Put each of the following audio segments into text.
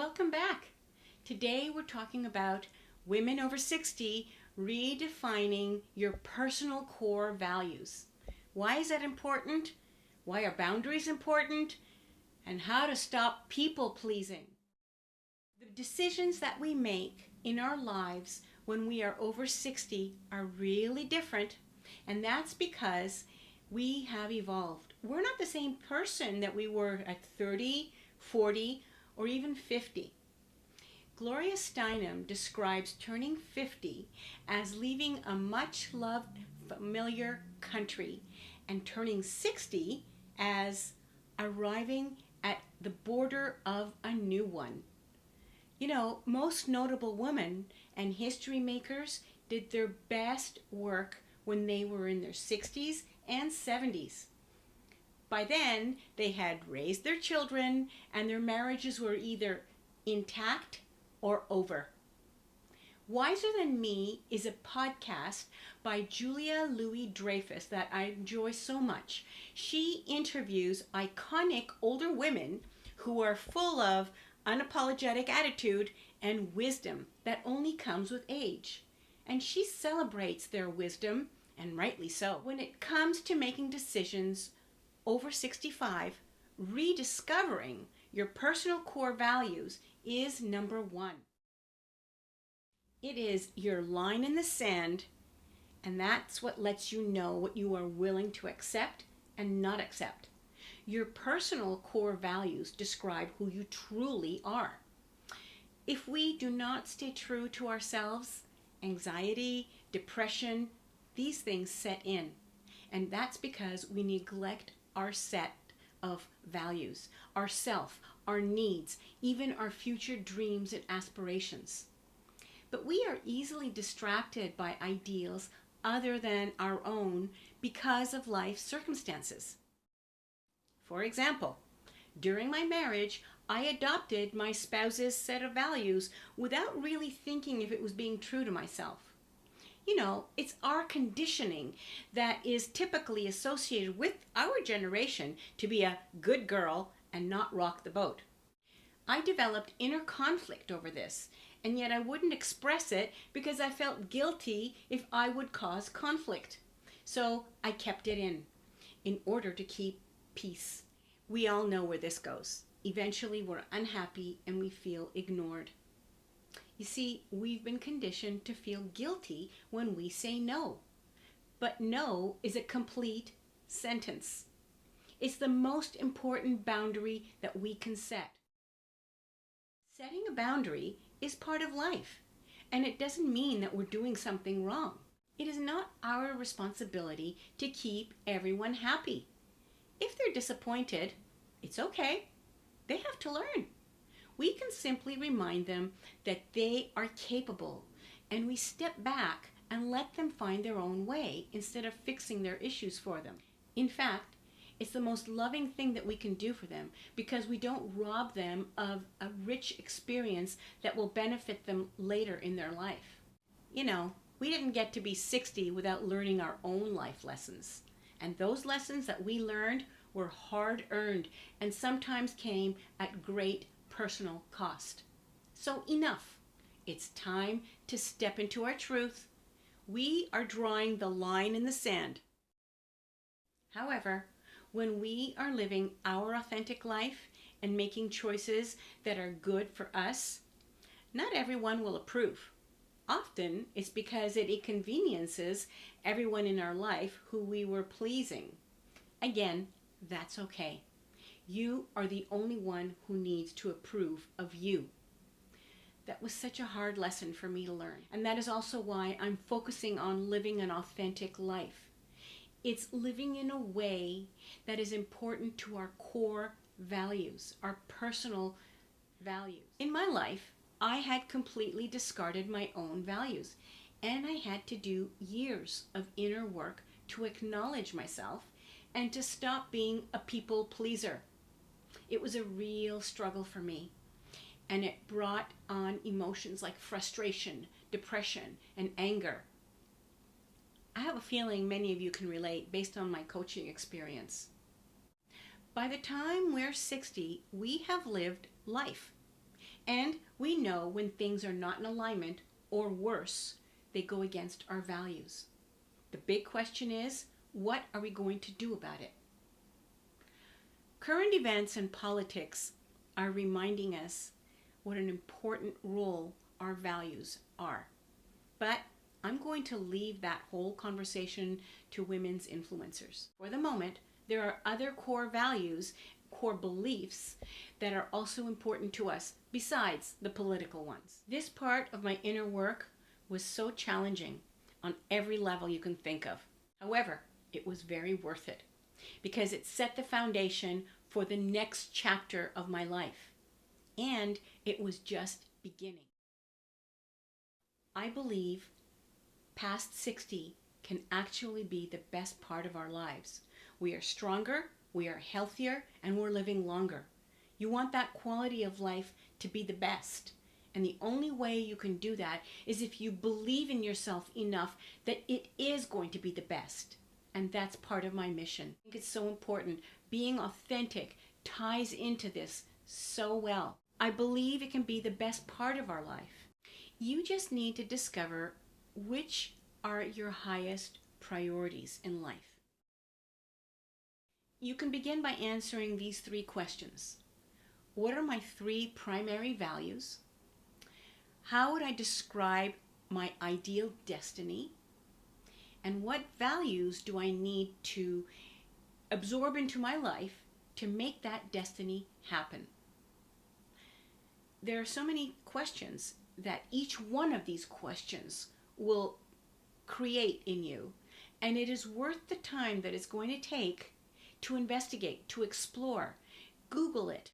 Welcome back. Today we're talking about women over 60 redefining your personal core values. Why is that important? Why are boundaries important? And how to stop people pleasing. The decisions that we make in our lives when we are over 60 are really different, and that's because we have evolved. We're not the same person that we were at 30, 40, or even 50. Gloria Steinem describes turning 50 as leaving a much-loved, familiar country, and turning 60 as arriving at the border of a new one. You know, most notable women and history makers did their best work when they were in their 60s and 70s. By then, they had raised their children and their marriages were either intact or over. Wiser Than Me is a podcast by Julia Louis Dreyfus that I enjoy so much. She interviews iconic older women who are full of unapologetic attitude and wisdom that only comes with age. And she celebrates their wisdom, and rightly so. When it comes to making decisions over 65, rediscovering your personal core values is number one. It is your line in the sand, and that's what lets you know what you are willing to accept and not accept. Your personal core values describe who you truly are. If we do not stay true to ourselves, anxiety, depression, these things set in. And that's because we neglect our set of values, our self, our needs, even our future dreams and aspirations. But we are easily distracted by ideals other than our own because of life circumstances. For example, during my marriage, I adopted my spouse's set of values without really thinking if it was being true to myself. You know, it's our conditioning that is typically associated with our generation to be a good girl and not rock the boat. I developed inner conflict over this, and yet I wouldn't express it because I felt guilty if I would cause conflict. So I kept it in order to keep peace. We all know where this goes. Eventually we're unhappy and we feel ignored. You see, we've been conditioned to feel guilty when we say no. But no is a complete sentence. It's the most important boundary that we can set. Setting a boundary is part of life, and it doesn't mean that we're doing something wrong. It is not our responsibility to keep everyone happy. If they're disappointed, it's okay. They have to learn. We can simply remind them that they are capable, and we step back and let them find their own way instead of fixing their issues for them. In fact, it's the most loving thing that we can do for them because we don't rob them of a rich experience that will benefit them later in their life. You know, we didn't get to be 60 without learning our own life lessons. And those lessons that we learned were hard-earned and sometimes came at great personal cost. So enough. It's time to step into our truth. We are drawing the line in the sand. However, when we are living our authentic life and making choices that are good for us, not everyone will approve. Often it's because it inconveniences everyone in our life who we were pleasing. Again, that's okay. You are the only one who needs to approve of you. That was such a hard lesson for me to learn. And that is also why I'm focusing on living an authentic life. It's living in a way that is important to our core values, our personal values. In my life, I had completely discarded my own values, and I had to do years of inner work to acknowledge myself and to stop being a people pleaser. It was a real struggle for me, and it brought on emotions like frustration, depression, and anger. I have a feeling many of you can relate based on my coaching experience. By the time we're 60, we have lived life. And we know when things are not in alignment, or worse, they go against our values. The big question is, what are we going to do about it? Current events and politics are reminding us what an important role our values are. But I'm going to leave that whole conversation to women's influencers. For the moment, there are other core values, core beliefs that are also important to us besides the political ones. This part of my inner work was so challenging on every level you can think of. However, it was very worth it because it set the foundation for the next chapter of my life. And it was just beginning. I believe past 60 can actually be the best part of our lives. We are stronger, we are healthier, and we're living longer. You want that quality of life to be the best. And the only way you can do that is if you believe in yourself enough that it is going to be the best. And that's part of my mission. I think it's so important. Being authentic ties into this so well. I believe it can be the best part of our life. You just need to discover which are your highest priorities in life. You can begin by answering these 3 questions. What are my 3 primary values? How would I describe my ideal destiny? And what values do I need to absorb into my life to make that destiny happen? There are so many questions that each one of these questions will create in you. And it is worth the time that it's going to take to investigate, to explore. Google it.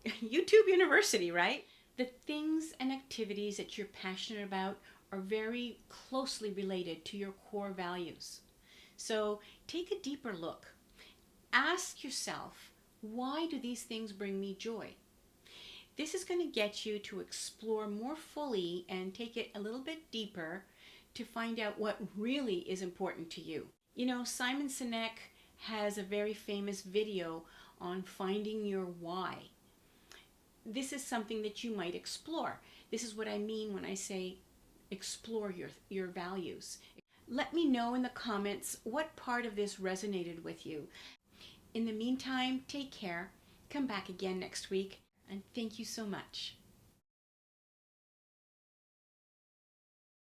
YouTube University, right? The things and activities that you're passionate about are very closely related to your core values. So take a deeper look. Ask yourself, why do these things bring me joy? This is going to get you to explore more fully and take it a little bit deeper to find out what really is important to you. You know, Simon Sinek has a very famous video on finding your why. This is something that you might explore. This is what I mean when I say explore your values. Let me know in the comments what part of this resonated with you. In the meantime, take care. Come back again next week, and thank you so much.